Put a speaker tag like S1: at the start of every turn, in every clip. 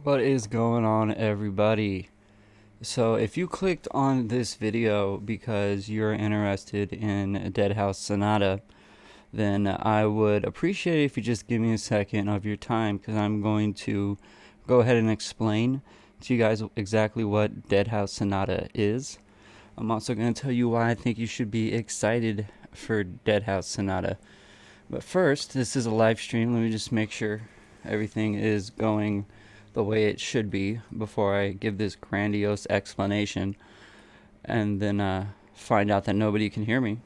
S1: What is going on, everybody? So, if you clicked on this video because you're interested in Deadhaus Sonata, then I would appreciate it if you just give me a second of your time because I'm going to go ahead and explain to you guys exactly what Deadhaus Sonata is. I'm also going to tell you why I think you should be excited for Deadhaus Sonata. But first, this is a live stream. Let me just make sure everything is going the way it should be before I give this grandiose explanation and then find out that nobody can hear me,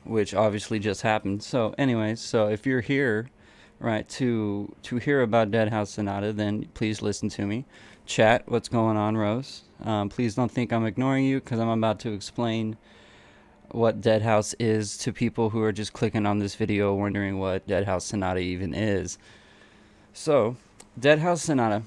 S1: which obviously just happened. So anyways, so if you're here, right, to hear about Deadhaus Sonata, then please listen to me. Chat, what's going on, Rose? Please don't think I'm ignoring you because I'm about to explain what Deadhaus is to people who are just clicking on this video wondering what Deadhaus Sonata even is. So, Deadhaus Sonata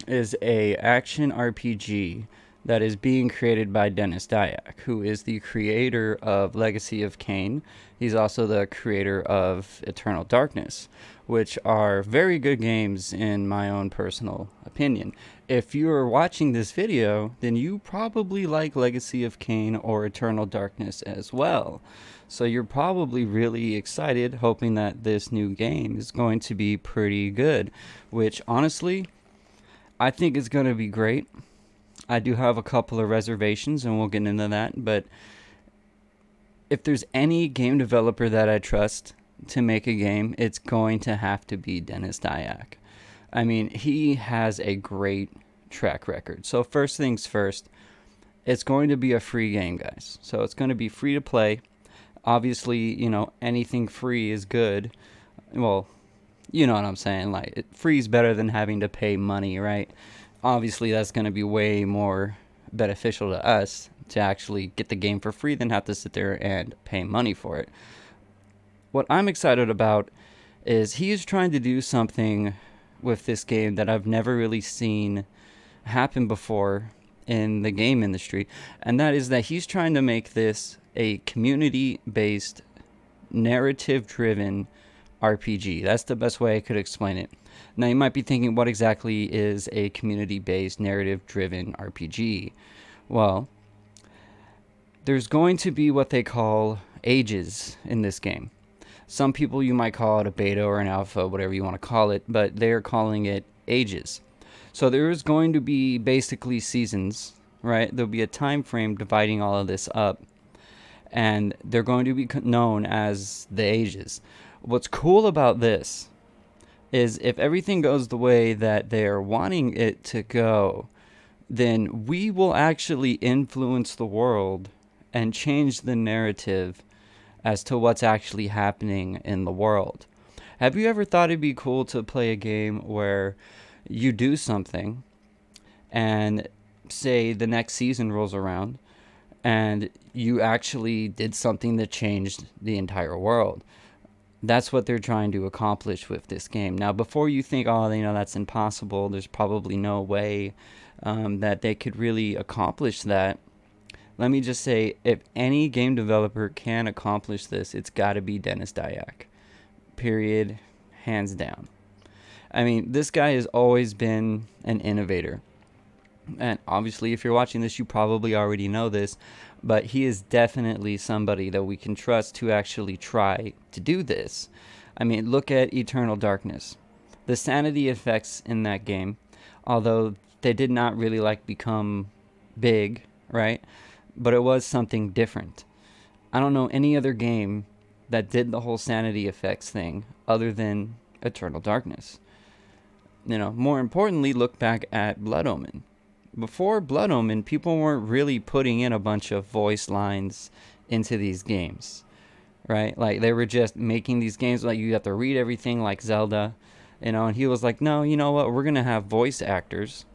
S1: is a action RPG that is being created by Dennis Dyack, who is the creator of Legacy of Kain. He's also the creator of Eternal Darkness, which are very good games in my own personal opinion. If you are watching this video, then you probably like Legacy of Kain or Eternal Darkness as well. So you're probably really excited, hoping that this new game is going to be pretty good, which honestly, I think is going to be great. I do have a couple of reservations, and we'll get into that, but if there's any game developer that I trust to make a game, it's going to have to be Dennis Dyack. I mean, he has a great track record. So first things first, it's going to be a free game, guys. So it's going to be free to play. Obviously, anything free is good. Well, you know what I'm saying. Like, free is better than having to pay money, right? Obviously, that's going to be way more beneficial to us to actually get the game for free than have to sit there and pay money for it. What I'm excited about is he is trying to do something with this game that I've never really seen happen before in the game industry, and that is that he's trying to make this a community-based, narrative-driven RPG. That's the best way I could explain it. Now, you might be thinking, what exactly is a community-based, narrative-driven RPG? Well, there's going to be what they call ages in this game. Some people, you might call it a beta or an alpha, whatever you want to call it, but they're calling it ages. So there is going to be basically seasons, right? There'll be a time frame dividing all of this up, and they're going to be known as the ages. What's cool about this is if everything goes the way that they're wanting it to go, then we will actually influence the world and change the narrative as to what's actually happening in the world. Have you ever thought it'd be cool to play a game where you do something and say the next season rolls around and you actually did something that changed the entire world? That's what they're trying to accomplish with this game. Now, before you think, oh, that's impossible, there's probably no way that they could really accomplish that. Let me just say, if any game developer can accomplish this, it's got to be Dennis Dyack. Period. Hands down. I mean, this guy has always been an innovator. And obviously, if you're watching this, you probably already know this, but he is definitely somebody that we can trust to actually try to do this. I mean, look at Eternal Darkness. The sanity effects in that game, although they did not really become big, right? But it was something different. I don't know any other game that did the whole sanity effects thing other than Eternal Darkness. More importantly, look back at Blood Omen. Before Blood Omen, people weren't really putting in a bunch of voice lines into these games, right? Like, they were just making these games like you have to read everything like Zelda, and he was like, no, you know what, we're going to have voice actors.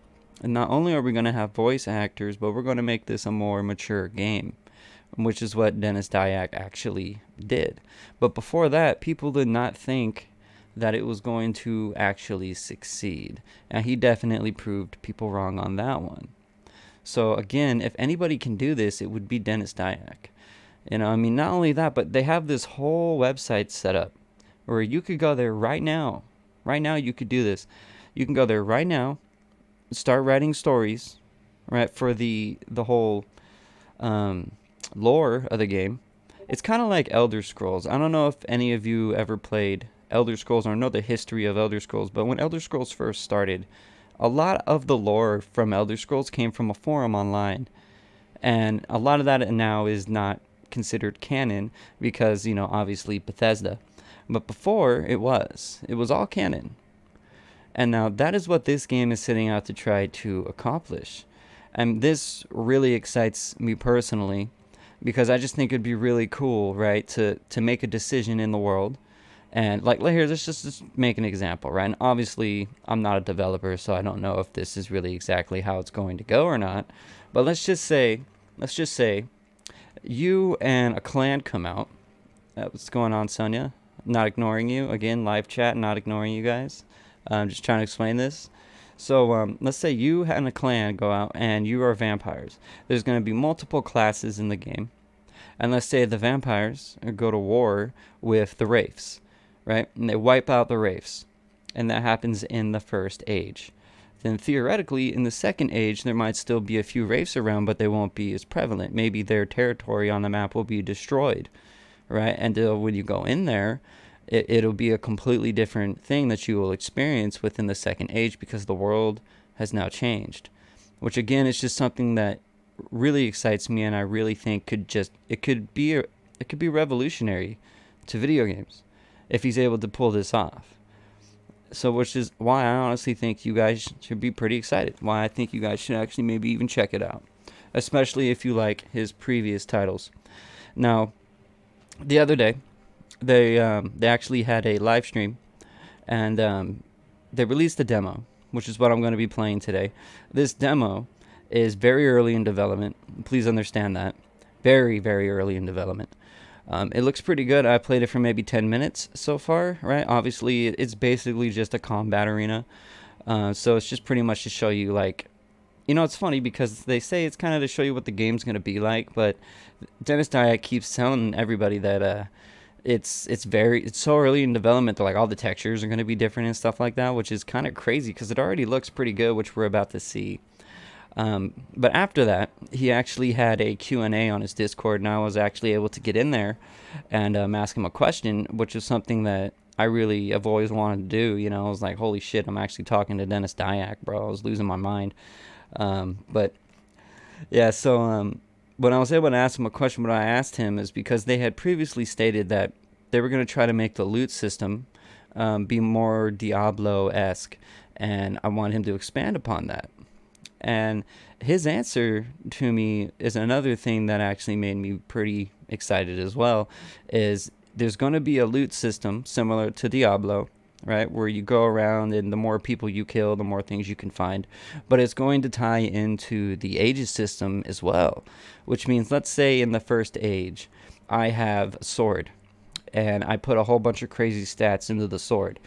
S1: And not only are we going to have voice actors, but we're going to make this a more mature game, which is what Dennis Dyack actually did. But before that, people did not think that it was going to actually succeed. And he definitely proved people wrong on that one. So again, if anybody can do this, it would be Dennis Dyack. Not only that, but they have this whole website set up where you could go there right now, Right now, you could do this. You can go there right now, start writing stories, right, for the whole um, lore of the game. It's kind of like Elder Scrolls. I don't know if any of you ever played Elder Scrolls or know the history of Elder Scrolls, but when Elder Scrolls first started, a lot of the lore from Elder Scrolls came from a forum online, and a lot of that now is not considered canon because, obviously Bethesda. But before, it was all canon. And now that is what this game is setting out to try to accomplish. And this really excites me personally because I just think it'd be really cool, right, to make a decision in the world. And like here, let's just make an example, right? And obviously, I'm not a developer, so I don't know if this is really exactly how it's going to go or not. But let's just say you and a clan come out. What's going on, Sonia? Not ignoring you. Again, live chat, not ignoring you guys. I'm just trying to explain this. So let's say you and a clan go out and you are vampires. There's going to be multiple classes in the game. And let's say the vampires go to war with the wraiths, right? And they wipe out the wraiths. And that happens in the first age. Then theoretically, in the second age, there might still be a few wraiths around, but they won't be as prevalent. Maybe their territory on the map will be destroyed, right? And when you go in there, it'll be a completely different thing that you will experience within the second age because the world has now changed. Which again is just something that really excites me, and I really think it could be revolutionary to video games if he's able to pull this off. So which is why I honestly think you guys should be pretty excited. Why I think you guys should actually maybe even check it out, especially if you like his previous titles. Now, the other day, they actually had a live stream, and they released a demo, which is what I'm going to be playing today. This demo is very early in development. Please understand that. Very, very early in development. It looks pretty good. I played it for maybe 10 minutes so far, right? Obviously, it's basically just a combat arena. So it's just pretty much to show you, like, it's funny because they say it's kind of to show you what the game's going to be like, but Dennis Dyack keeps telling everybody that it's so early in development that, like, all the textures are going to be different and stuff like that, which is kind of crazy because it already looks pretty good, which we're about to see. But after that, he actually had a Q&A on his Discord, and I was actually able to get in there and ask him a question, which is something that I really have always wanted to do. I was like, holy shit, I'm actually talking to Dennis Dyack, bro. I was losing my mind. But yeah, so when I was able to ask him a question, what I asked him is because they had previously stated that they were going to try to make the loot system be more Diablo-esque, and I want him to expand upon that. And his answer to me is another thing that actually made me pretty excited as well, is there's going to be a loot system similar to Diablo, right, where you go around and the more people you kill, the more things you can find. But it's going to tie into the ages system as well, which means, let's say in the first age, I have a sword, and I put a whole bunch of crazy stats into the sword.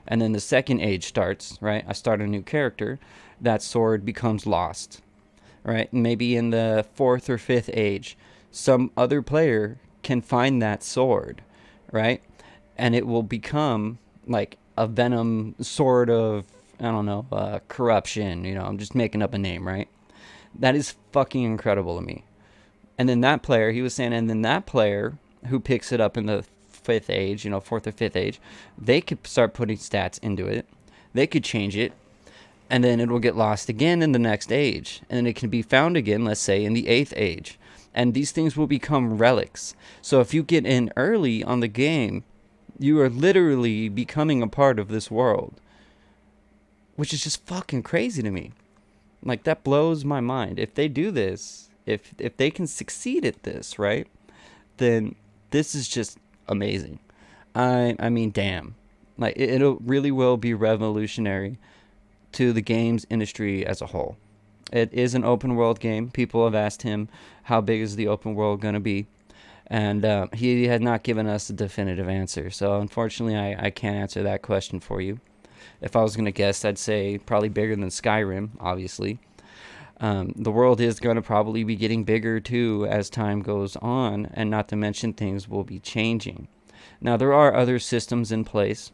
S1: And then the second age starts, right? I start a new character. That sword becomes lost, right? Maybe in the fourth or fifth age, some other player can find that sword, right? And it will become like a venom sort of, I don't know, corruption. I'm just making up a name, right? That is fucking incredible to me. And then that player, he was saying, and then that player who picks it up in the fifth age, fourth or fifth age, they could start putting stats into it. They could change it. And then it will get lost again in the next age. And then it can be found again, let's say, in the eighth age. And these things will become relics. So if you get in early on the game, you are literally becoming a part of this world. Which is just fucking crazy to me. Like, that blows my mind. If they do this, if they can succeed at this, right, then this is just amazing. I mean, damn. Like, it really will be revolutionary to the games industry as a whole. It is an open world game. People have asked him, how big is the open world going to be? And he had not given us a definitive answer. So unfortunately, I can't answer that question for you. If I was going to guess, I'd say probably bigger than Skyrim, obviously. The world is going to probably be getting bigger too as time goes on, and not to mention things will be changing. Now, there are other systems in place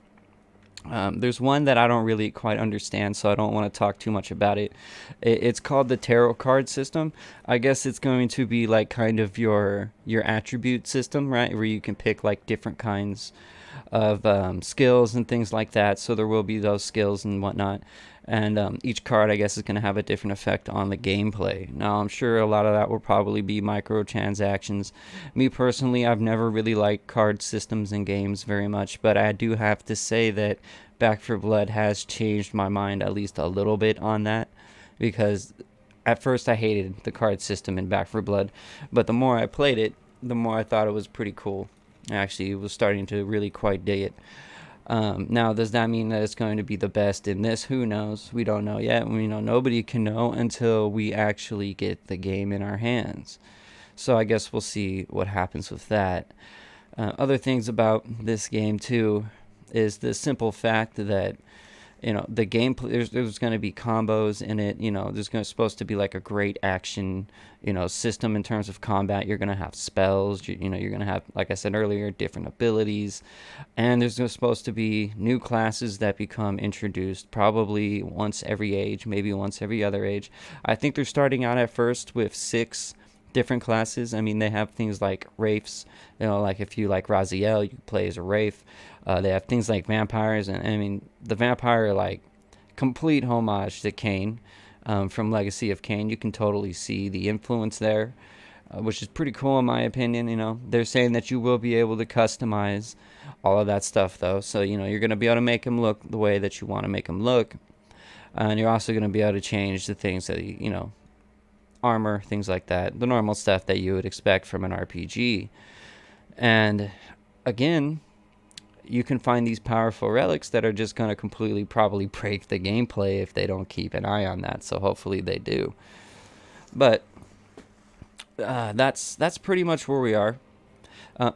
S1: There's one that I don't really quite understand, so I don't want to talk too much about it. It's called the tarot card system. I guess it's going to be like kind of your attribute system, right? Where you can pick like different kinds of skills and things like that. So there will be those skills and whatnot. And each card, I guess, is going to have a different effect on the gameplay. Now, I'm sure a lot of that will probably be microtransactions. Me personally, I've never really liked card systems in games very much, but I do have to say that Back for Blood has changed my mind at least a little bit on that, because at first I hated the card system in Back for Blood, but the more I played it, the more I thought it was pretty cool. I actually was starting to really quite dig it. Now, does that mean that it's going to be the best in this? Who knows? We don't know yet. Nobody can know until we actually get the game in our hands. So I guess we'll see what happens with that. Other things about this game too is the simple fact that the gameplay, there's going to be combos in it. There's supposed to be like a great action system in terms of combat. You're going to have spells. You're going to have, like I said earlier, different abilities, and there's supposed to be new classes that become introduced probably once every age, maybe once every other age. I think they're starting out at first with 6 different classes. I mean, they have things like wraiths. Like if you like Raziel, you play as a wraith. They have things like vampires, and I mean, the vampire, like, complete homage to Cain, from Legacy of Kain. You can totally see the influence there, which is pretty cool in my opinion. They're saying that you will be able to customize all of that stuff though, so you're going to be able to make them look the way that you want to make them look, and you're also going to be able to change the things that armor, things like that, the normal stuff that you would expect from an RPG. And again, you can find these powerful relics that are just going to completely probably break the gameplay if they don't keep an eye on that. So hopefully they do. But that's pretty much where we are.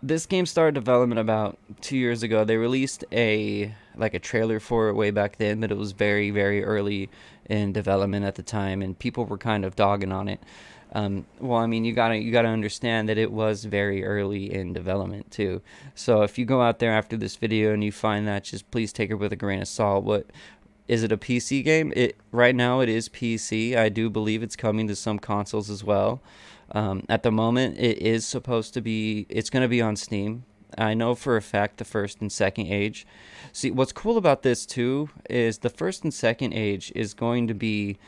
S1: This game started development about 2 years ago. They released a trailer for it way back then, but it was very, very early in development at the time, and people were kind of dogging on it. Well, I mean, you gotta understand that it was very early in development too. So if you go out there after this video and you find that, just please take it with a grain of salt. What is it, a PC game? Right now it is PC. I do believe it's coming to some consoles as well. At the moment, it's going to be on Steam. I know for a fact the first and second age. See, what's cool about this too is the first and second age is going to be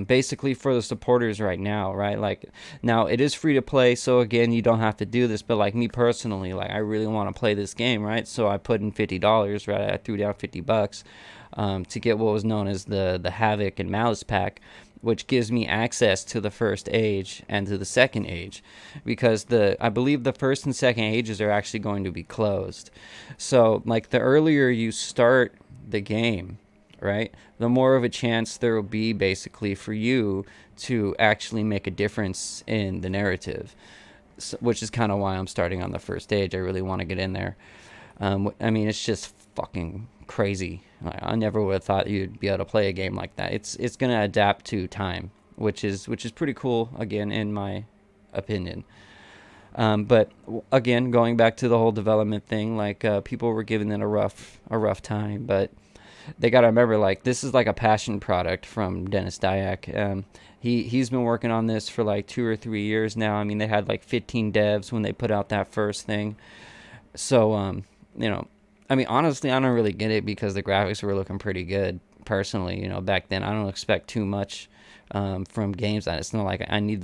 S1: basically for the supporters right now, right? Like, now it is free to play, so again, you don't have to do this. But like me personally, like, I really want to play this game, right? So I put in $50, right? I threw down $50 to get what was known as the Havoc and Malice pack, which gives me access to the first age and to the second age, because I believe the first and second ages are actually going to be closed. So like, the earlier you start the game, right, the more of a chance there will be basically for you to actually make a difference in the narrative, which is kind of why I'm starting on the first age. I really want to get in there. I mean, it's just fucking crazy. I never would have thought you'd be able to play a game like that. It's going to adapt to time, which is pretty cool, again, in my opinion. But again, going back to the whole development thing, like, people were giving it a rough time, but they got to remember, like, this is like a passion product from Dennis Dyack. He's been working on this for like 2 or 3 years now. I mean, they had like 15 devs when they put out that first thing. So, I mean, honestly, I don't really get it, because the graphics were looking pretty good, personally. Back then, I don't expect too much from games. It's not like I need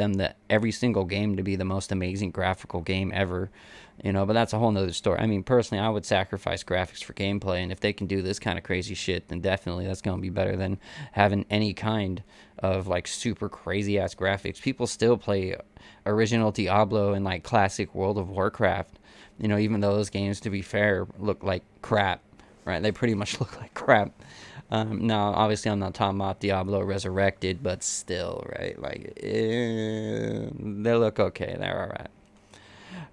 S1: every single game to be the most amazing graphical game ever, but that's a whole nother story. I mean, personally, I would sacrifice graphics for gameplay, and if they can do this kind of crazy shit, then definitely that's going to be better than having any kind of like super crazy ass graphics. People still play original Diablo and like classic World of Warcraft, even though those games, to be fair, look like crap, right? They pretty much look like crap. Now, obviously, I'm not talking about Diablo Resurrected, but still, right? Like, they look okay. They're all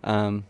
S1: right.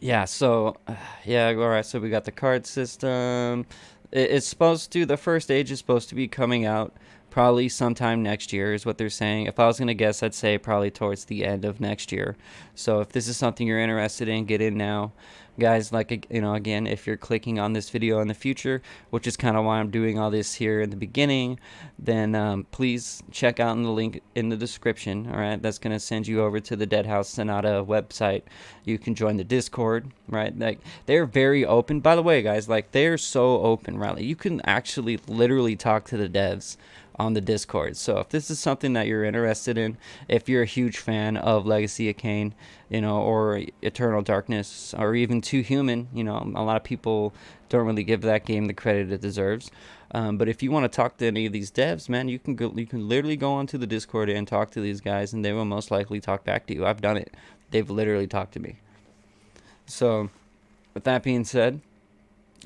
S1: Yeah, so, yeah, all right. So we got the card system. The first age is supposed to be coming out Probably sometime next year is what they're saying. If I was going to guess, I'd say probably towards the end of next year. So if this is something you're interested in, get in now. Guys, like, you know, again, if you're clicking on this video in the future, which is kind of why I'm doing all this here in the beginning, then please check out the link in the description. All right, that's going to send you over to the Deadhaus Sonata website. You can join the Discord, right? Like, they're very open. By the way, guys, like, they're so open, right? Like, you can actually literally talk to the devs on the Discord. So if this is something that you're interested in, if you're a huge fan of Legacy of Kain, you know, or Eternal Darkness, or even Too Human, you know, a lot of people don't really give that game the credit it deserves. But if you want to talk to any of these devs, man, you can literally go onto the Discord and talk to these guys, and they will most likely talk back to you. I've done it. They've literally talked to me. So with that being said,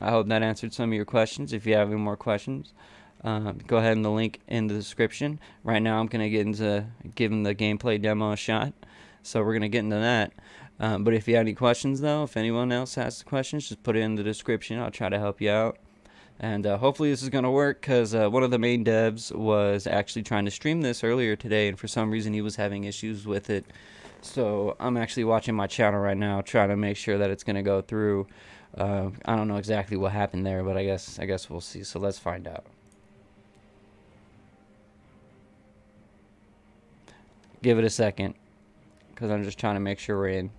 S1: I hope that answered some of your questions. If you have any more questions, go ahead in the link in the description. Right now I'm going to get into giving the gameplay demo a shot. So we're going to get into that. But if you have any questions, though, if anyone else has questions, just put it in the description. I'll try to help you out. And hopefully this is going to work, because one of the main devs was actually trying to stream this earlier today, and for some reason he was having issues with it. So I'm actually watching my channel right now, trying to make sure that it's going to go through. I don't know exactly what happened there, but I guess we'll see. So let's find out. Give it a second, because I'm just trying to make sure we're in.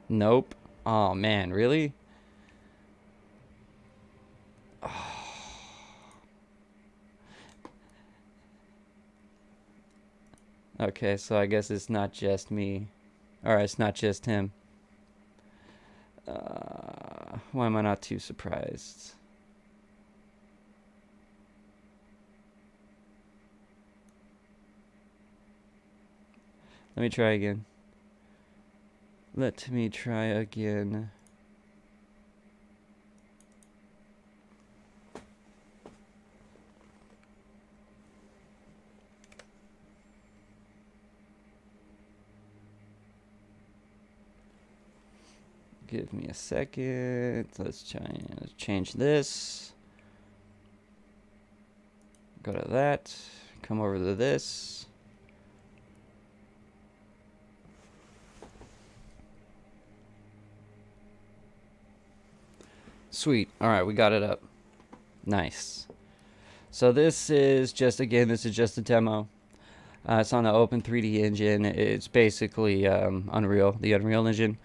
S1: Nope. Oh man, really? Oh. Okay, so I guess it's not just me. Alright, it's not just him. Why am I not too surprised? Let me try again. Let me try again. Give me a second. Let's change this. Go to that. Come over to this. Sweet. All right, we got it up. Nice. So this is just, again, this is just a demo. It's on the Open 3D engine. It's basically Unreal, the Unreal engine.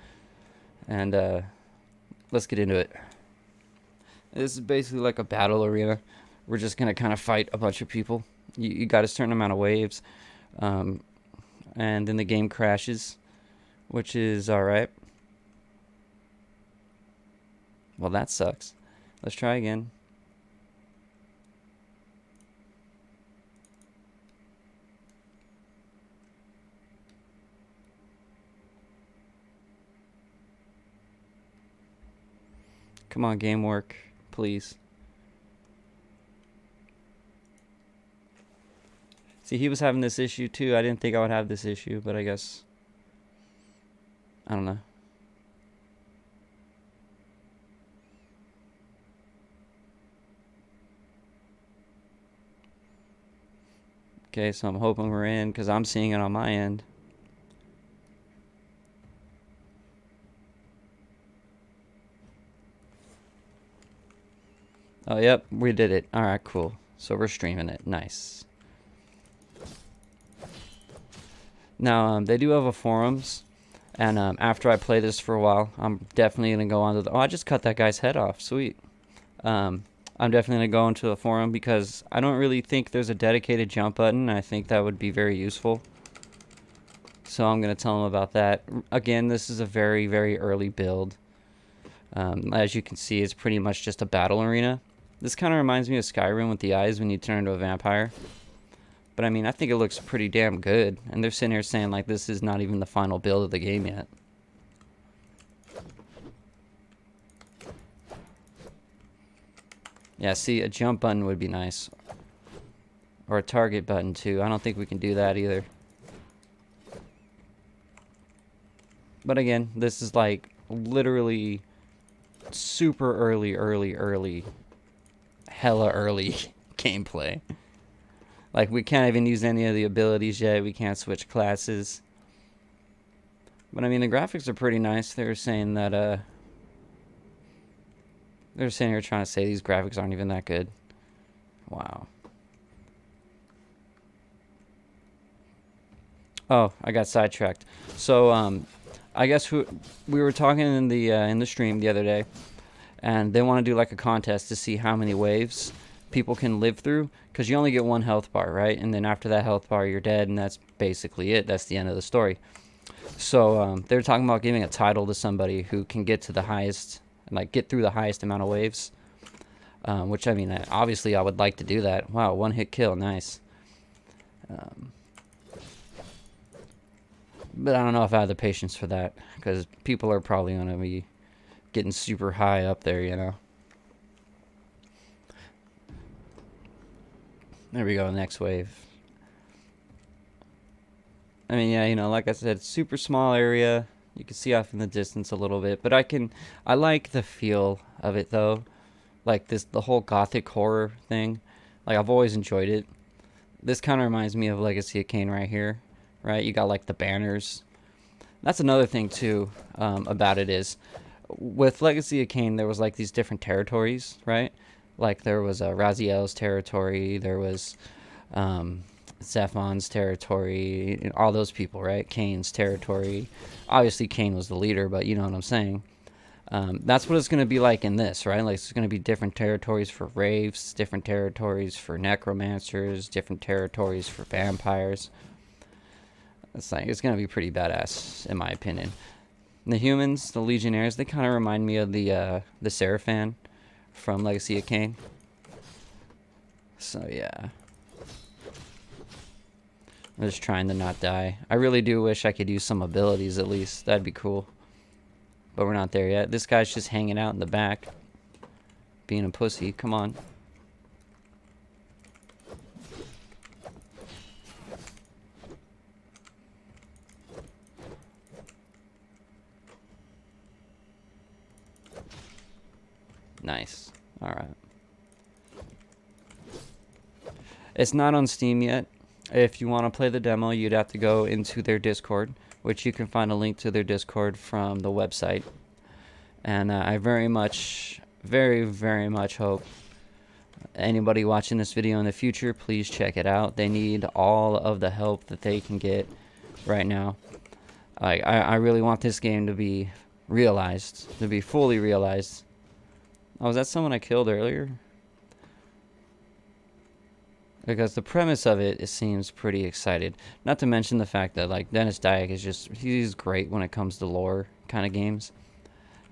S1: And let's get into it. This is basically like a battle arena. We're just going to kind of fight a bunch of people. You got a certain amount of waves. And then the game crashes, which is alright. Well, that sucks. Let's try again. Come on, game work, please. See, he was having this issue too. I didn't think I would have this issue, but I guess, I don't know. Okay, so I'm hoping we're in, because I'm seeing it on my end. Oh, yep, we did it. Alright, cool. So we're streaming it. Nice. Now, they do have a forums, and after I play this for a while, I'm definitely going to go on to the... Oh, I just cut that guy's head off. Sweet. I'm definitely going to go into the forum, because I don't really think there's a dedicated jump button. I think that would be very useful. So I'm going to tell them about that. Again, this is a very, very early build. As you can see, it's pretty much just a battle arena. This kind of reminds me of Skyrim with the eyes when you turn into a vampire. But I mean, I think it looks pretty damn good. And they're sitting here saying like this is not even the final build of the game yet. Yeah, see, a jump button would be nice. Or a target button too. I don't think we can do that either. But again, this is like literally super early, hella early gameplay. Like, we can't even use any of the abilities yet. We can't switch classes. But I mean, the graphics are pretty nice. They were saying that, they're sitting here trying to say these graphics aren't even that good. Wow. Oh, I got sidetracked. So, I guess we were talking in the stream the other day, and they want to do like a contest to see how many waves people can live through, because you only get one health bar, right? And then after that health bar, you're dead, and that's basically it. That's the end of the story. So they were talking about giving a title to somebody who can get to the highest, like get through the highest amount of waves. Which, I mean, obviously I would like to do that. Wow, one hit kill, nice. But I don't know if I have the patience for that, because people are probably going to be getting super high up there, you know. There we go, next wave. I mean, yeah, you know, like I said, super small area. You can see off in the distance a little bit, but I like the feel of it though. Like the whole gothic horror thing. Like, I've always enjoyed it. This kind of reminds me of Legacy of Kain right here, right? You got like the banners. That's another thing too, about it is, with Legacy of Kain, there was like these different territories, right? Like there was Raziel's territory, there was Zephon's territory, and all those people, right? Kane's territory. Obviously, Kane was the leader, but you know what I'm saying. That's what it's going to be like in this, right? Like, it's going to be different territories for wraiths, different territories for necromancers, different territories for vampires. It's going to be pretty badass, in my opinion. And the humans, the Legionnaires, they kind of remind me of the Seraphan from Legacy of Kain. So yeah, I'm just trying to not die. I really do wish I could use some abilities at least. That'd be cool. But we're not there yet. This guy's just hanging out in the back, being a pussy. Come on. Nice. Alright. It's not on Steam yet. If you want to play the demo, you'd have to go into their Discord, which you can find a link to their Discord from the website. And I very much hope anybody watching this video in the future, please check it out. They need all of the help that they can get right now. I really want this game to be realized, to be fully realized. Oh, was that someone I killed earlier? Because the premise of it seems pretty excited. Not to mention the fact that, like, Dennis Dyack is just, he's great when it comes to lore kind of games.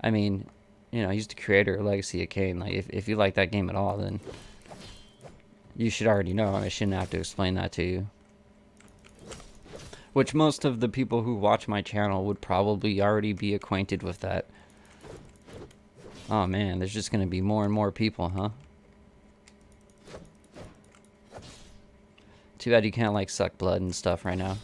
S1: I mean, you know, he's the creator of Legacy of Kain. Like, if you like that game at all, then you should already know. I shouldn't have to explain that to you. Which most of the people who watch my channel would probably already be acquainted with that. Oh man, there's just going to be more and more people, huh? Too bad you can't, like, suck blood and stuff right now.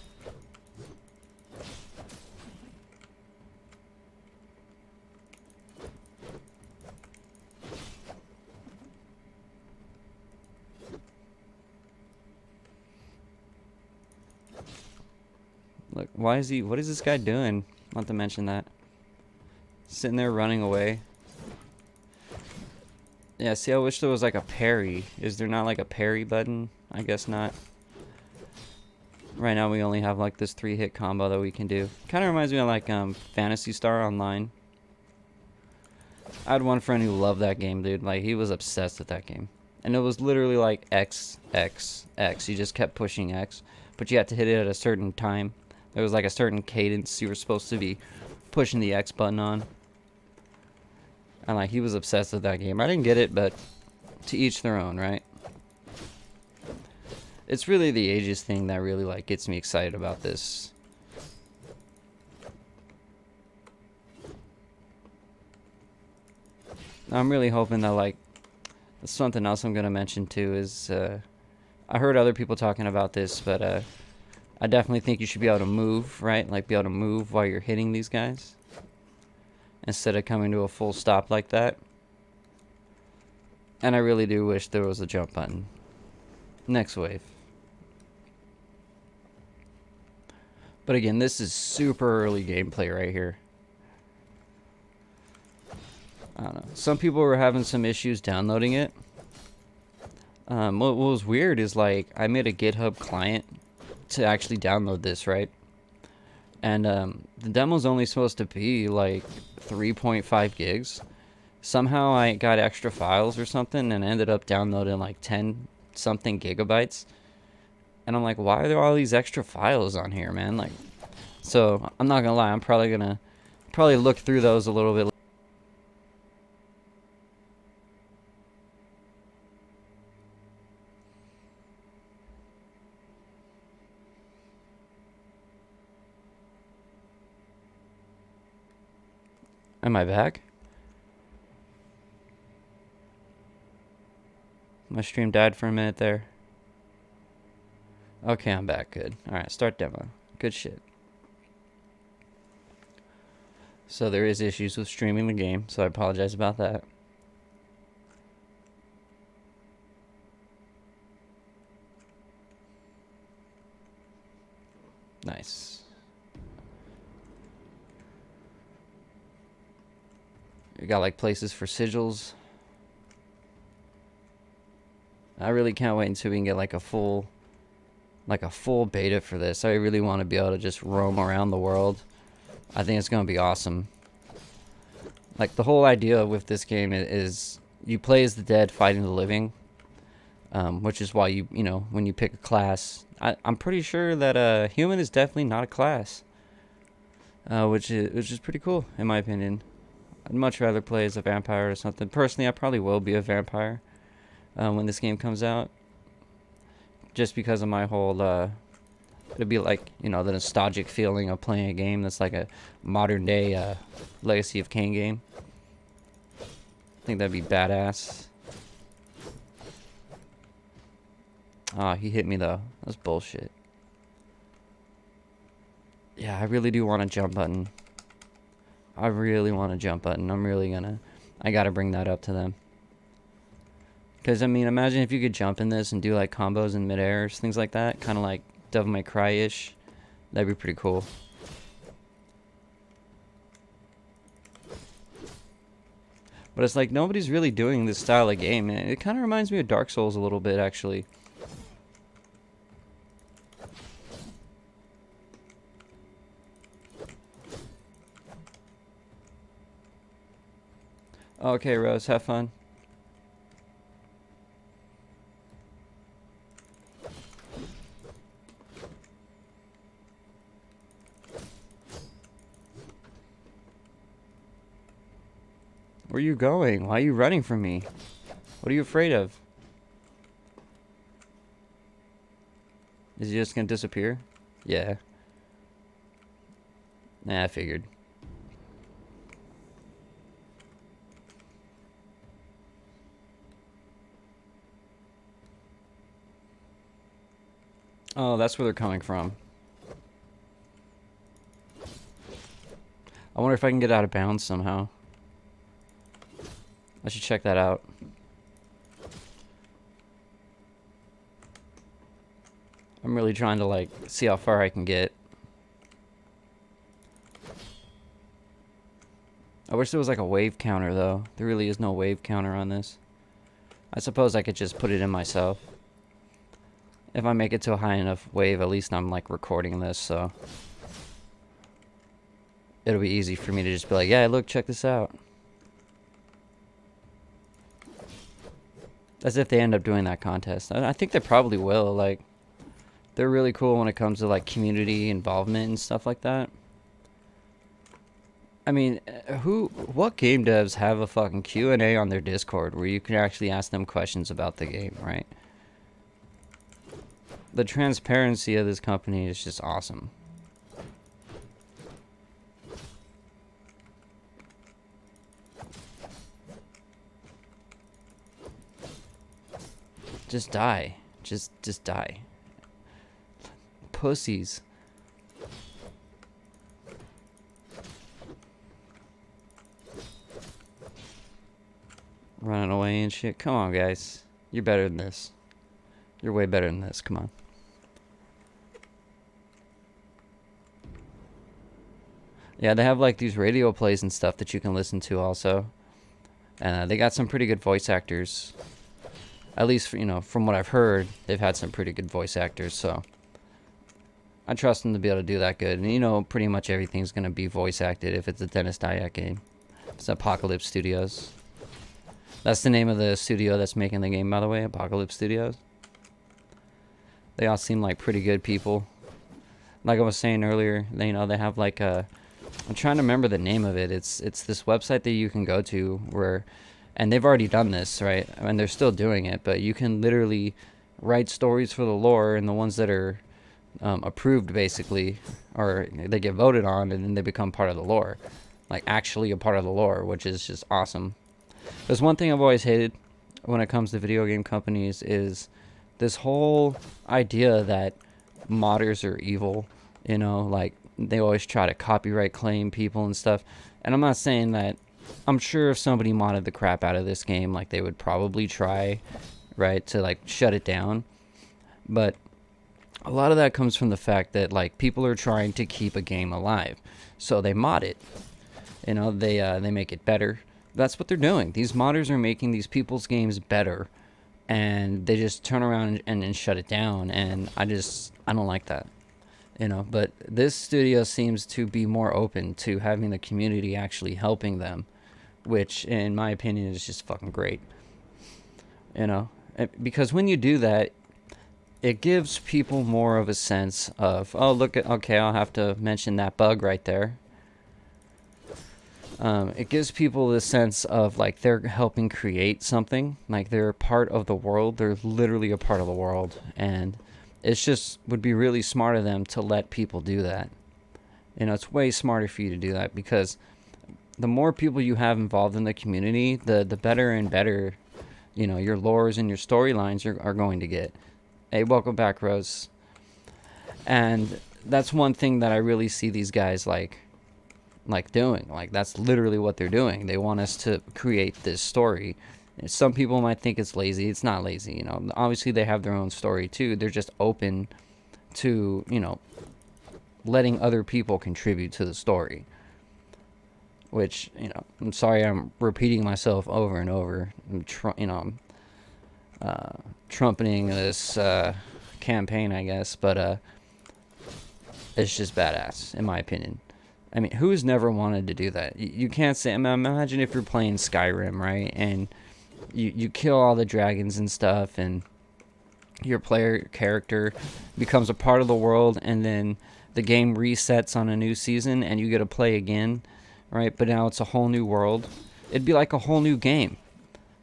S1: Look, why is he... What is this guy doing? Not to mention that. Sitting there running away. Yeah, see, I wish there was, like, a parry. Is there not, like, a parry button? I guess not. Right now we only have, like, this 3-hit combo that we can do. Kind of reminds me of, like, Phantasy Star Online. I had one friend who loved that game, dude. Like, he was obsessed with that game. And it was literally, like, X, X, X. You just kept pushing X. But you had to hit it at a certain time. There was, like, a certain cadence you were supposed to be pushing the X button on. And, like, he was obsessed with that game. I didn't get it, but to each their own, right? It's really the ages thing that really, like, gets me excited about this. I'm really hoping that, like, something else I'm going to mention too is, I heard other people talking about this, but I definitely think you should be able to move, right? Like, be able to move while you're hitting these guys. instead of coming to a full stop like that. And I really do wish there was a jump button. Next wave. But again, this is super early gameplay right here. I don't know. Some people were having some issues downloading it. What was weird is, like, I made a GitHub client to actually download this, right? And the demo's only supposed to be like 3.5 gigs. Somehow I got extra files or something and ended up downloading like 10 something gigabytes. And I'm like, why are there all these extra files on here, man? Like, so I'm not gonna lie, I'm probably gonna look through those a little bit. Am I back? My stream died for a minute there. Okay, I'm back. Good. Alright, start demo. Good shit. So there is issues with streaming the game, so I apologize about that. Nice. You got like places for sigils. I really can't wait until we can get like a full beta for this. I really want to be able to just roam around the world. I think it's going to be awesome. Like, the whole idea with this game is you play as the dead fighting the living, which is why you know, when you pick a class, I'm pretty sure that human is definitely not a class, which is pretty cool in my opinion. I'd much rather play as a vampire or something. Personally, I probably will be a vampire when this game comes out, just because of my whole it'd be like, you know, the nostalgic feeling of playing a game that's like a modern day Legacy of Kain game. I think that'd be badass. Ah, he hit me though. That's bullshit. Yeah, I really do want a jump button. I really want a jump button. I gotta bring that up to them. Because, I mean, imagine if you could jump in this and do, like, combos in midair, things like that. Kind of like Devil May Cry-ish. That'd be pretty cool. But it's like, nobody's really doing this style of game. It kind of reminds me of Dark Souls a little bit, actually. Okay, Rose, have fun. Where are you going? Why are you running from me? What are you afraid of? Is he just gonna disappear? Yeah. Nah, I figured. Oh, that's where they're coming from. I wonder if I can get out of bounds somehow. I should check that out. I'm really trying to, like, see how far I can get. I wish there was like a wave counter though. There really is no wave counter on this. I suppose I could just put it in myself. If I make it to a high enough wave, at least I'm like recording this, so it'll be easy for me to just be like, yeah, look, check this out. As if they end up doing that contest. I think they probably will. Like, they're really cool when it comes to like community involvement and stuff like that. I mean, what game devs have a fucking Q&A on their Discord where you can actually ask them questions about the game, right? The transparency of this company is just awesome. Just die. Just die. Pussies. running away and shit. Come on, guys. You're better than this. You're way better than this. Come on. Yeah, they have like these radio plays and stuff that you can listen to also. And they got some pretty good voice actors. At least, you know, from what I've heard, they've had some pretty good voice actors, so I trust them to be able to do that good. And you know, pretty much everything's going to be voice acted if it's a Dennis Dyack game. It's Apocalypse Studios. That's the name of the studio that's making the game, by the way, Apocalypse Studios. They all seem like pretty good people. Like I was saying earlier, they, you know, they have like a... I'm trying to remember the name of it. It's this website that you can go to where... And they've already done this, right? And they're still doing it, but you can literally write stories for the lore, and the ones that are approved, basically, or they get voted on, and then they become part of the lore. Like, actually a part of the lore, which is just awesome. There's one thing I've always hated when it comes to video game companies is this whole idea that modders are evil. You know, like, they always try to copyright claim people and stuff. And I'm not saying that... I'm sure if somebody modded the crap out of this game, like, they would probably try, right, to, like, shut it down. But a lot of that comes from the fact that, like, people are trying to keep a game alive. So they mod it. You know, they make it better. That's what they're doing. These modders are making these people's games better. And they just turn around and shut it down. And I don't like that. You know, but this studio seems to be more open to having the community actually helping them. Which, in my opinion, is just fucking great. You know? Because when you do that, it gives people more of a sense of, oh, look at, okay, I'll have to mention that bug right there. It gives people the sense of, like, they're helping create something. Like, they're part of the world. They're literally a part of the world. And it's just, would be really smart of them to let people do that. You know, it's way smarter for you to do that, because the more people you have involved in the community, the better and better, you know, your lores and your storylines are going to get. Hey, welcome back, Rose. And that's one thing that I really see these guys like doing. Like, that's literally what they're doing. They want us to create this story. Some people might think it's lazy. It's not lazy, you know. Obviously, they have their own story, too. They're just open to, you know, letting other people contribute to the story. Which, you know, I'm sorry I'm repeating myself over and over. I'm trumpeting this campaign, I guess. But it's just badass, in my opinion. I mean, who's never wanted to do that? You can't say... I mean, imagine if you're playing Skyrim, right? And you kill all the dragons and stuff, and your player character becomes a part of the world, and then the game resets on a new season, and you get to play again, right? But now it's a whole new world. It'd be like a whole new game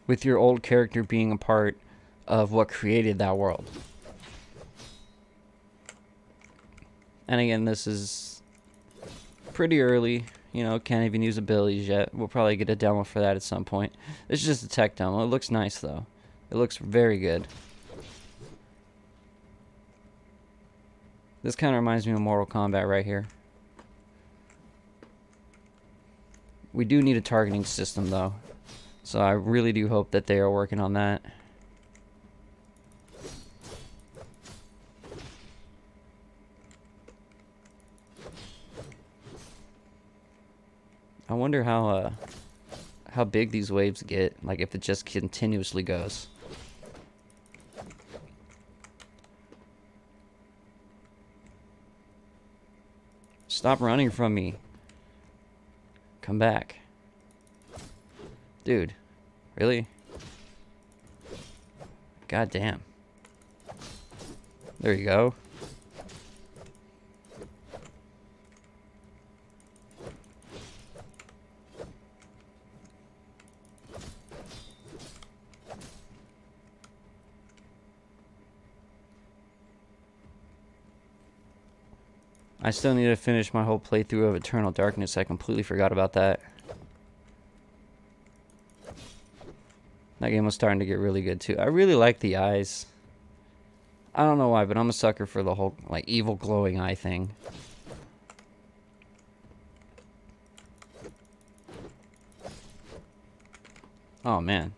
S1: with your old character being a part of what created that world. And again, this is pretty early. You know, can't even use abilities yet. We'll probably get a demo for that at some point. It's just a tech demo. It looks nice, though. It looks very good. This kind of reminds me of Mortal Kombat right here. We do need a targeting system, though. So I really do hope that they are working on that. I wonder how big these waves get. Like, if it just continuously goes. Stop running from me. Come back. Dude. Really? God damn. There you go. I still need to finish my whole playthrough of Eternal Darkness. I completely forgot about that. That game was starting to get really good too. I really like the eyes. I don't know why, but I'm a sucker for the whole, like, evil glowing eye thing. Oh man.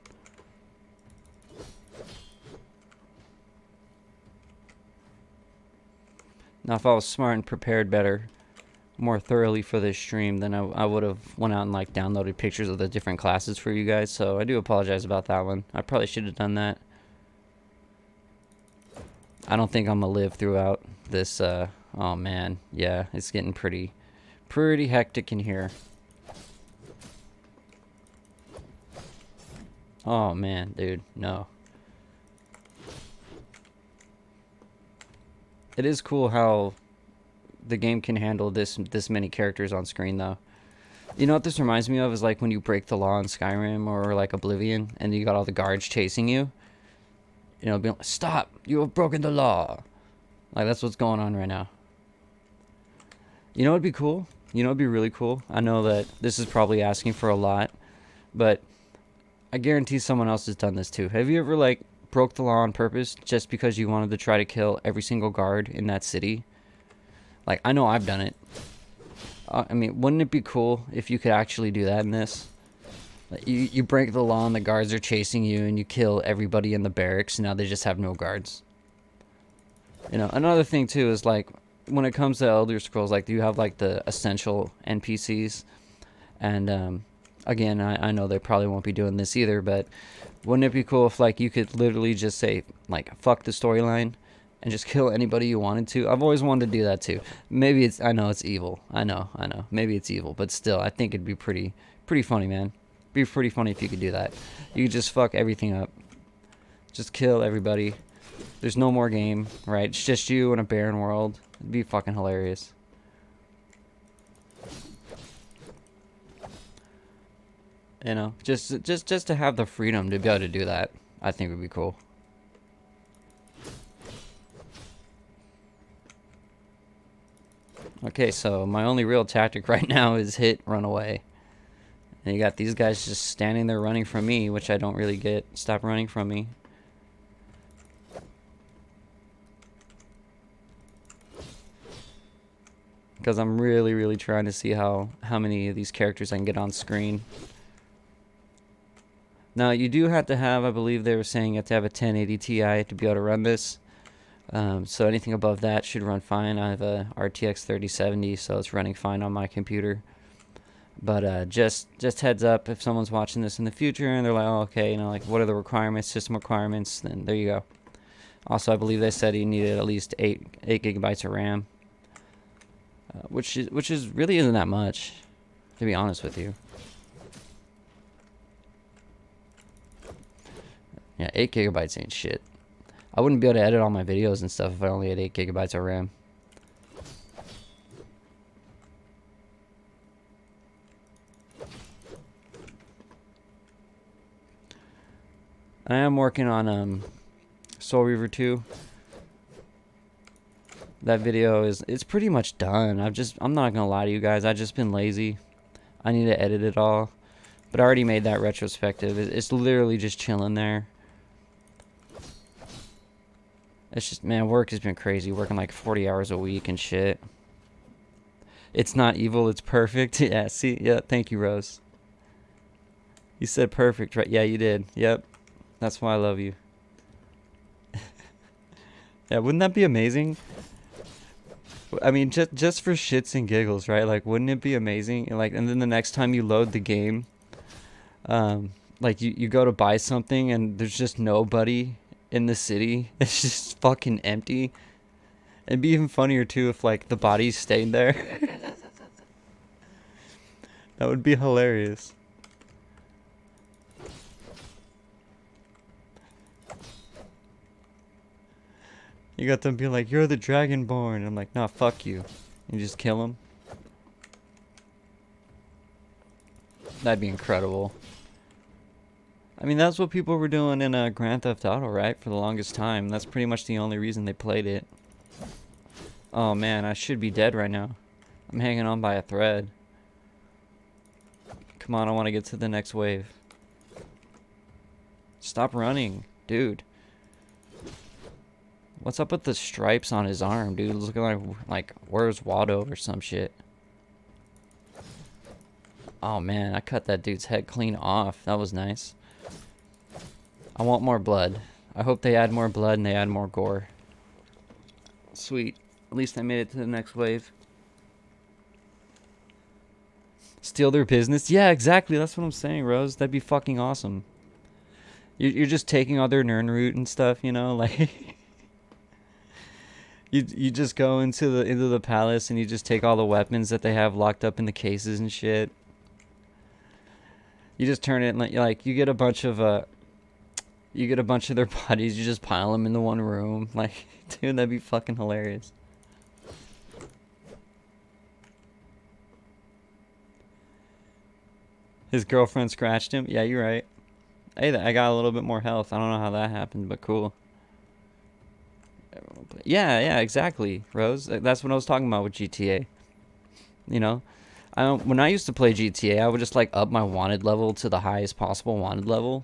S1: Now, if I was smart and prepared better, more thoroughly for this stream, then I would have went out and like downloaded pictures of the different classes for you guys. So I do apologize about that one. I probably should have done that. I don't think I'm gonna live throughout this. Oh man, yeah, it's getting pretty hectic in here. Oh man, dude, no. It is cool how the game can handle this many characters on screen, though. You know what this reminds me of is like when you break the law in Skyrim or like Oblivion, and you got all the guards chasing you. You know, being like, "Stop! You have broken the law." Like that's what's going on right now. You know what'd be cool? You know what'd be really cool? I know that this is probably asking for a lot, but I guarantee someone else has done this too. Have you ever like broke the law on purpose just because you wanted to try to kill every single guard in that city? Like, I know I've done it. I mean, wouldn't it be cool if you could actually do that in this? Like, you break the law and the guards are chasing you and you kill everybody in the barracks. Now they just have no guards. You know, another thing too is like, when it comes to Elder Scrolls, like, you have like the essential NPCs. And again, I know they probably won't be doing this either, but wouldn't it be cool if like you could literally just say like, fuck the storyline and just kill anybody you wanted to? I've always wanted to do that too. Maybe it's, I know it's evil. I know. Maybe it's evil, but still, I think it'd be pretty funny, man. Be pretty funny if you could do that. You could just fuck everything up. Just kill everybody. There's no more game, right? It's just you in a barren world. It'd be fucking hilarious. You know, just to have the freedom to be able to do that, I think would be cool. Okay, so my only real tactic right now is hit, run away. And you got these guys just standing there running from me, which I don't really get. Stop running from me. Because I'm really trying to see how many of these characters I can get on screen. Now, you do have to have, I believe they were saying you have to have a 1080 Ti to be able to run this. So anything above that should run fine. I have a RTX 3070, so it's running fine on my computer. But just heads up, if someone's watching this in the future and they're like, oh, okay, you know, like, what are the requirements, system requirements, then there you go. Also, I believe they said you needed at least 8 gigabytes of RAM, which is really isn't that much, to be honest with you. Yeah, 8 gigabytes ain't shit. I wouldn't be able to edit all my videos and stuff if I only had 8 gigabytes of RAM. I am working on Soul Reaver 2. That video it's pretty much done. I'm not gonna lie to you guys, I've just been lazy. I need to edit it all. But I already made that retrospective. It's literally just chilling there. It's just, man, work has been crazy. Working like 40 hours a week and shit. It's not evil, it's perfect. Yeah, see? Yeah, thank you, Rose. You said perfect, right? Yeah, you did. Yep. That's why I love you. Yeah, wouldn't that be amazing? I mean, just for shits and giggles, right? Like, wouldn't it be amazing? Like, and then the next time you load the game, like you go to buy something and there's just nobody in the city. It's just fucking empty. It'd be even funnier too if like the bodies stayed there. That would be hilarious. You got them being like, you're the Dragonborn. I'm like, nah, fuck you. You just kill him. That'd be incredible. I mean, that's what people were doing in Grand Theft Auto, right? For the longest time. That's pretty much the only reason they played it. Oh man, I should be dead right now. I'm hanging on by a thread. Come on, I want to get to the next wave. Stop running, dude. What's up with the stripes on his arm, dude? It's looking like where's Watto or some shit. Oh man, I cut that dude's head clean off. That was nice. I want more blood. I hope they add more blood and they add more gore. Sweet. At least I made it to the next wave. Steal their business? Yeah, exactly. That's what I'm saying, Rose. That'd be fucking awesome. You're just taking all their Nirnroot and stuff, you know, like you just go into the palace and you just take all the weapons that they have locked up in the cases and shit. You just turn it like you get a bunch of their bodies. You just pile them into one room. Like, dude, that'd be fucking hilarious. His girlfriend scratched him. Yeah, you're right. Hey, I got a little bit more health. I don't know how that happened, but cool. Yeah, exactly, Rose. That's what I was talking about with GTA. You know, when I used to play GTA, I would just like up my wanted level to the highest possible wanted level.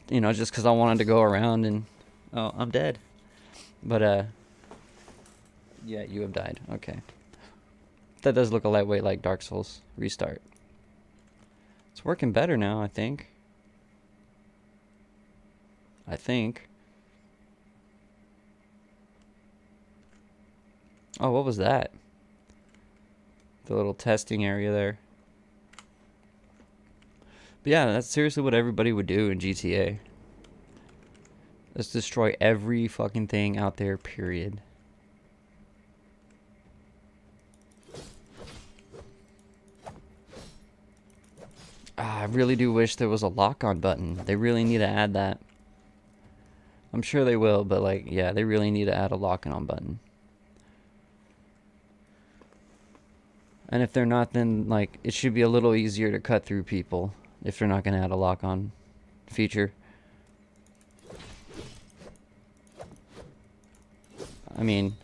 S1: You know, just because I wanted to go around and... Oh, I'm dead. But, yeah, you have died. Okay. That does look a lightweight like Dark Souls. Restart. It's working better now, I think. Oh, what was that? The little testing area there. But yeah, that's seriously what everybody would do in GTA. Let's destroy every fucking thing out there, period. I really do wish there was a lock-on button. They really need to add that. I'm sure they will, but like, yeah, they really need to add a lock-on button. And if they're not, then like, it should be a little easier to cut through people if they're not going to add a lock-on feature. I mean,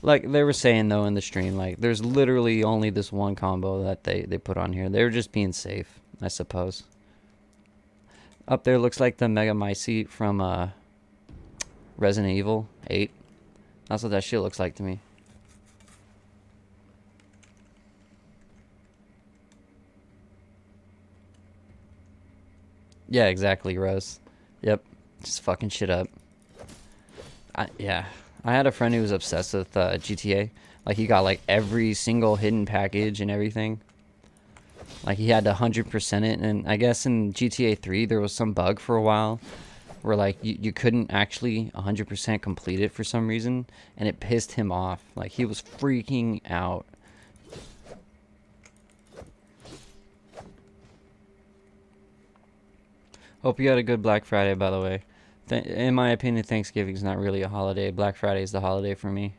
S1: like they were saying though in the stream, like there's literally only this one combo that they put on here. They were just being safe, I suppose. Up there looks like the Mega Mycete from Resident Evil 8. That's what that shit looks like to me. Yeah, exactly, Rose. Yep, just fucking shit up. Yeah, I had a friend who was obsessed with GTA. Like he got like every single hidden package and everything. Like he had to 100% it, and I guess in GTA 3 there was some bug for a while where like you couldn't actually 100% complete it for some reason, and it pissed him off. Like he was freaking out. Hope you had a good Black Friday, by the way. In my opinion, Thanksgiving's not really a holiday. Black Friday is the holiday for me.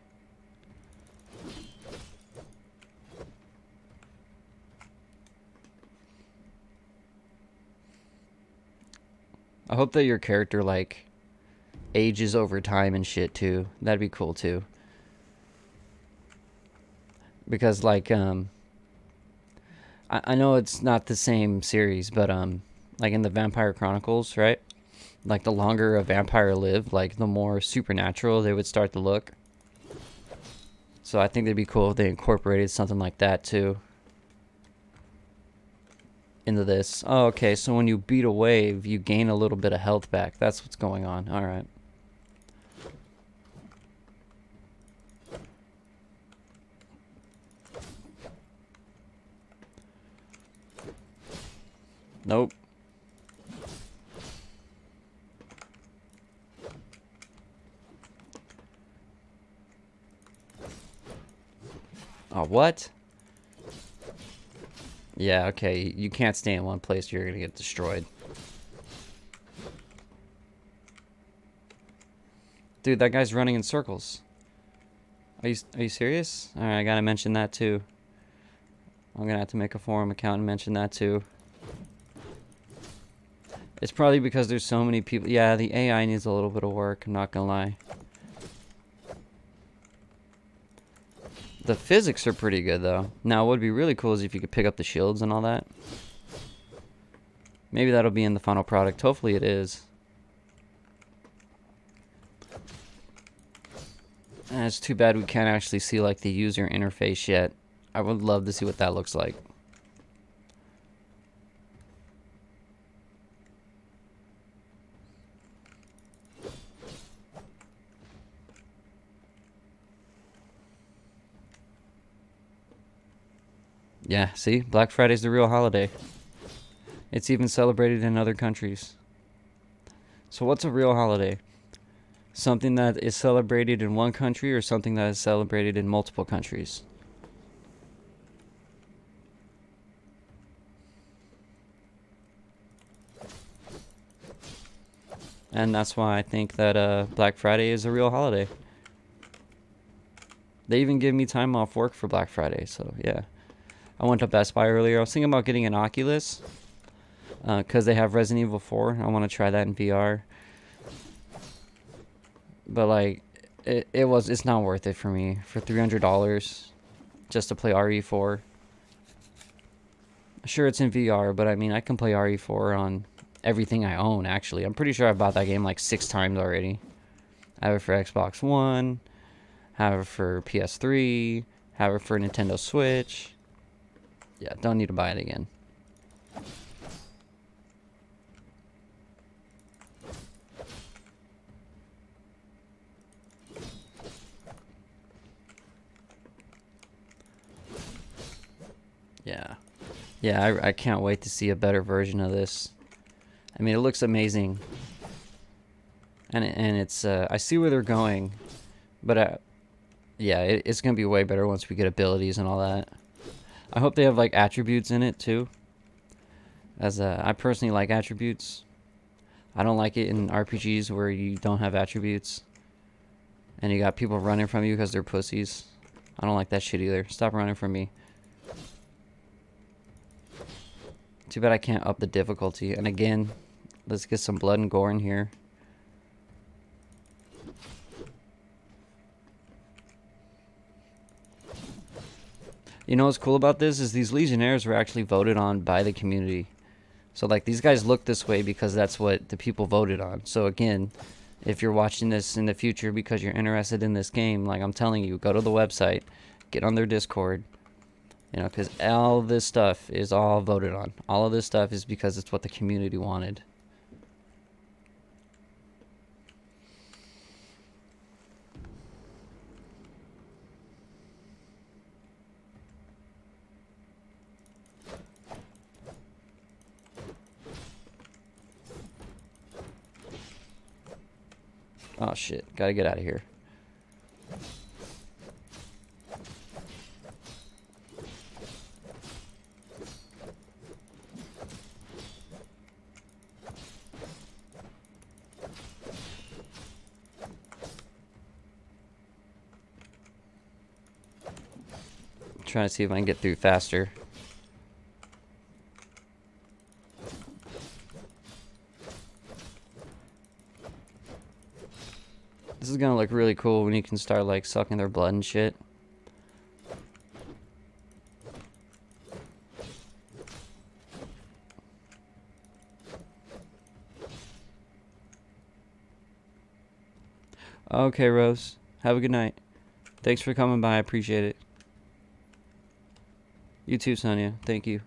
S1: I hope that your character like ages over time and shit too. That'd be cool too. Because like I know it's not the same series, but like in the Vampire Chronicles, right? Like the longer a vampire lived, like the more supernatural they would start to look. So I think it'd be cool if they incorporated something like that too into this. Oh, okay, so when you beat a wave, you gain a little bit of health back. That's what's going on. All right. Nope. Oh, what? Yeah, okay. You can't stay in one place. You're going to get destroyed. Dude, that guy's running in circles. Are you serious? All right, I got to mention that too. I'm going to have to make a forum account and mention that too. It's probably because there's so many people. Yeah, the AI needs a little bit of work. I'm not going to lie. The physics are pretty good, though. Now, what would be really cool is if you could pick up the shields and all that. Maybe that'll be in the final product. Hopefully it is. And it's too bad we can't actually see, like, the user interface yet. I would love to see what that looks like. Yeah, see? Black Friday's the real holiday. It's even celebrated in other countries. So what's a real holiday? Something that is celebrated in one country or something that is celebrated in multiple countries? And that's why I think that Black Friday is a real holiday. They even give me time off work for Black Friday, so yeah. I went to Best Buy earlier. I was thinking about getting an Oculus because they have Resident Evil 4. I want to try that in VR. But like, it's not worth it for me for $300 just to play RE4. Sure, it's in VR, but I mean, I can play RE4 on everything I own. Actually, I'm pretty sure I bought that game like 6 times already. I have it for Xbox One, have it for PS3, have it for Nintendo Switch. Yeah, don't need to buy it again. Yeah. Yeah, I can't wait to see a better version of this. I mean, it looks amazing. And it's, I see where they're going. But, yeah, it's going to be way better once we get abilities and all that. I hope they have, like, attributes in it, too. As, I personally like attributes. I don't like it in RPGs where you don't have attributes. And you got people running from you because they're pussies. I don't like that shit either. Stop running from me. Too bad I can't up the difficulty. And again, let's get some blood and gore in here. You know what's cool about this is these Legionnaires were actually voted on by the community. So like these guys look this way because that's what the people voted on. So again, if you're watching this in the future because you're interested in this game, like I'm telling you, go to the website, get on their Discord. You know, because all this stuff is all voted on. All of this stuff is because it's what the community wanted. Oh shit, gotta get out of here. Trying to see if I can get through faster. This is gonna look really cool when you can start like sucking their blood and shit. Okay, Rose. Have a good night. Thanks for coming by. I appreciate it. You too, Sonia. Thank you.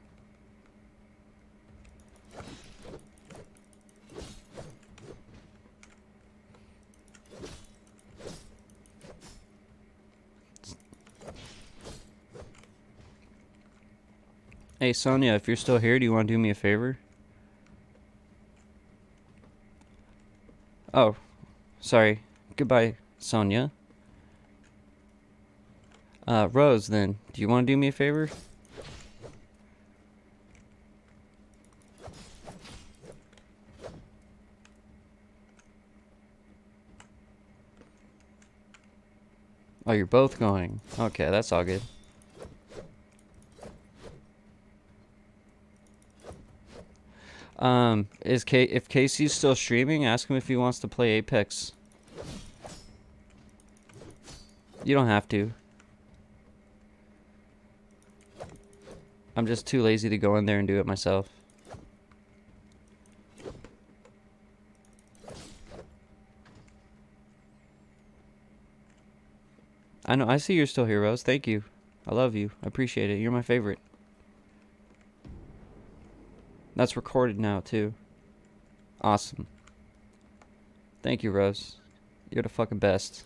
S1: Hey, Sonia, if you're still here, do you want to do me a favor? Oh, sorry. Goodbye, Sonia. Rose, then. Do you want to do me a favor? Oh, you're both going. Okay, that's all good. If Casey's still streaming, ask him if he wants to play Apex. You don't have to. I'm just too lazy to go in there and do it myself. I know, I see you're still here, Rose. Thank you. I love you. I appreciate it. You're my favorite. That's recorded now, too. Awesome. Thank you, Rose. You're the fucking best.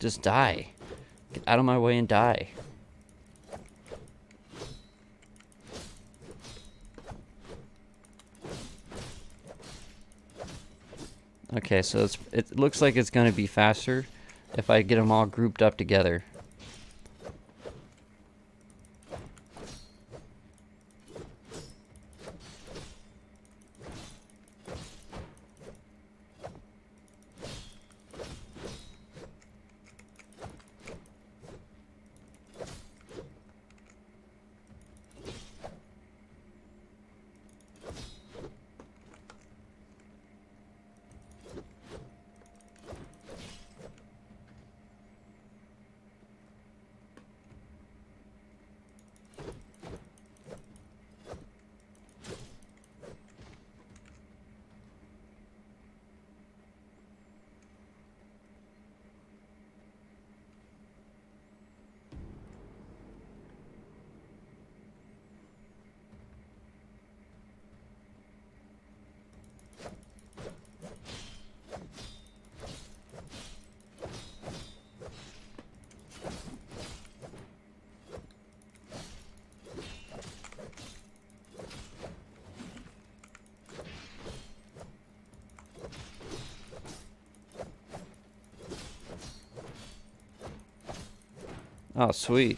S1: Just die. Get out of my way and die. Okay, so it looks like it's going to be faster if I get them all grouped up together. Oh, sweet.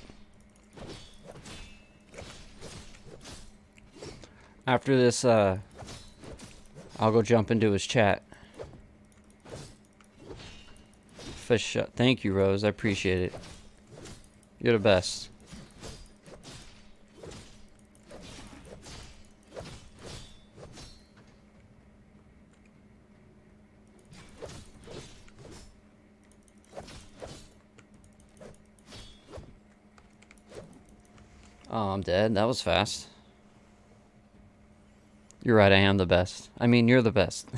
S1: After this, I'll go jump into his chat. Fish. Thank you, Rose. I appreciate it. You're the best. Oh, I'm dead. That was fast. You're right, I am the best. I mean, you're the best.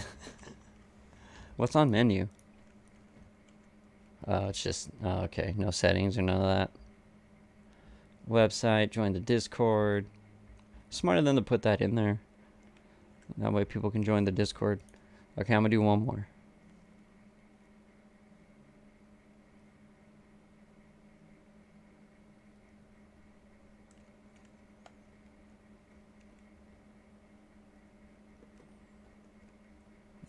S1: What's on menu? It's just... Oh, okay. No settings or none of that. Website, join the Discord. Smart of them to put that in there. That way people can join the Discord. Okay, I'm gonna do one more.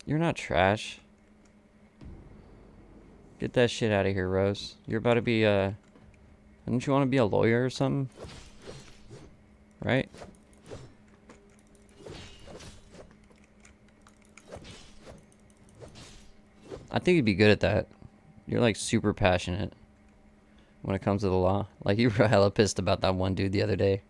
S1: You're not trash. Get that shit out of here, Rose. You're about to be, don't you want to be a lawyer or something? Right? I think you'd be good at that. You're, like, super passionate when it comes to the law. Like, you were hella pissed about that one dude the other day.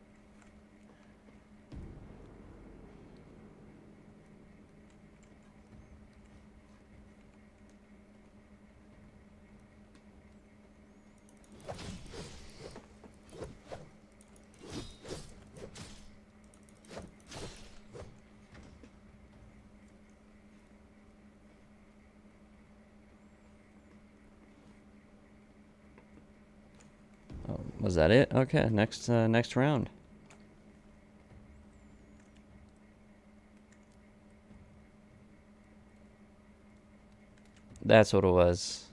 S1: Was that it? Okay, next round. That's what it was.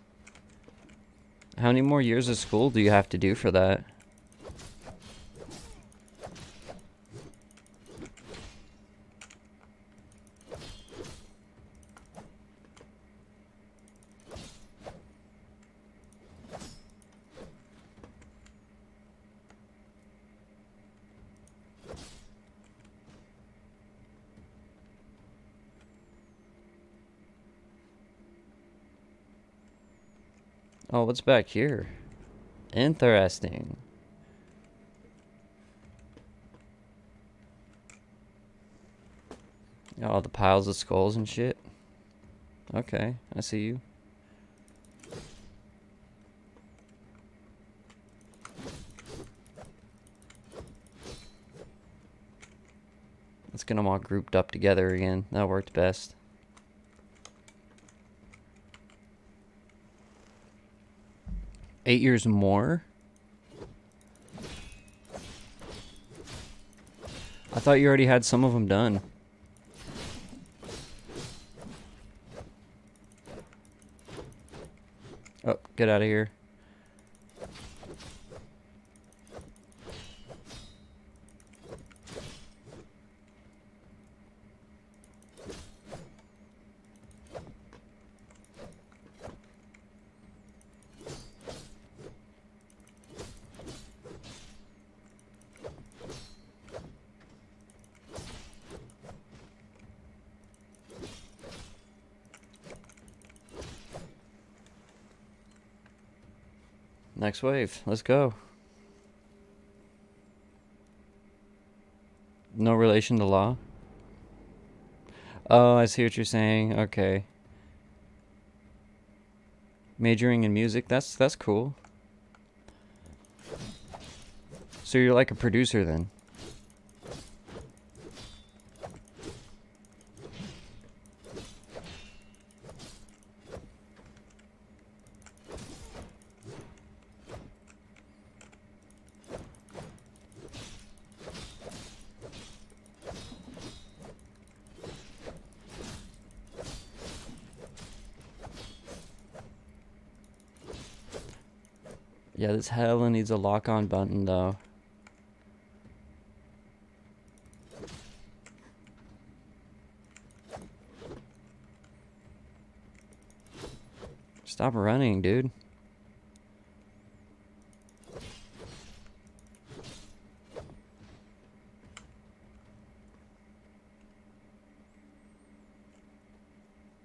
S1: How many more years of school do you have to do for that? Oh, what's back here? Interesting. Got all the piles of skulls and shit. Okay, I see you. Let's get them all grouped up together again. That worked best. Eight years more? I thought you already had some of them done. Oh, get out of here. Next wave. Let's go. No relation to law? Oh, I see what you're saying. Okay. Majoring in music. That's cool. So you're like a producer then? Yeah, this hella needs a lock-on button though. Stop running, dude.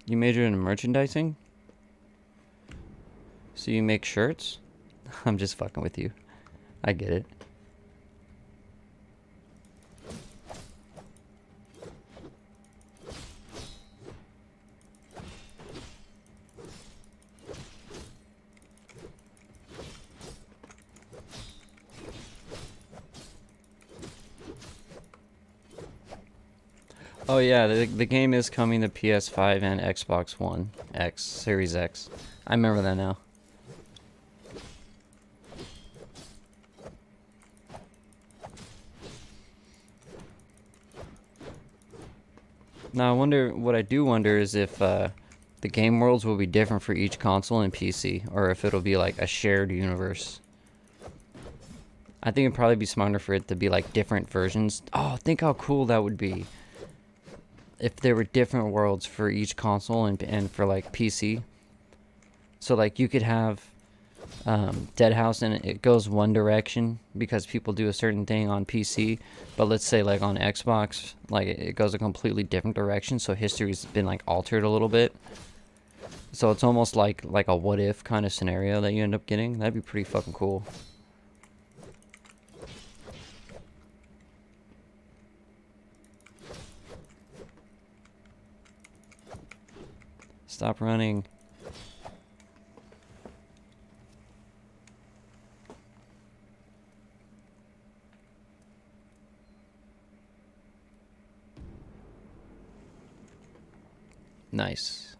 S1: You majored in merchandising? So you make shirts? I'm just fucking with you. I get it. Oh yeah, the game is coming to PS5 and Xbox One X, Series X. I remember that now. Now what I do wonder is if the game worlds will be different for each console and PC, or if it'll be like a shared universe. I think it'd probably be smarter for it to be like different versions. Oh, think how cool that would be. If there were different worlds for each console and for like PC. So like you could have Deadhaus and it goes one direction because people do a certain thing on PC, but let's say like on Xbox, like it goes a completely different direction, so history's been like altered a little bit. So it's almost like a what if kind of scenario that you end up getting. That'd be pretty fucking cool. Stop running. Nice.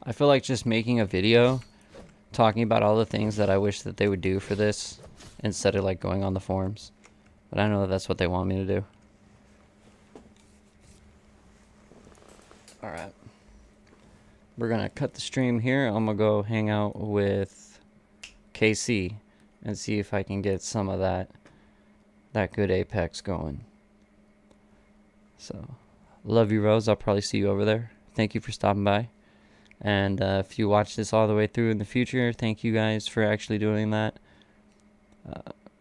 S1: I feel like just making a video talking about all the things that I wish that they would do for this instead of like going on the forums. But I know that that's what they want me to do. Alright. We're going to cut the stream here. I'm going to go hang out with KC and see if I can get some of that good Apex going. So, love you, Rose. I'll probably see you over there. Thank you for stopping by. And if you watch this all the way through in the future, thank you guys for actually doing that.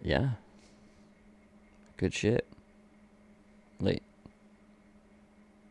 S1: Yeah. Good shit. Late.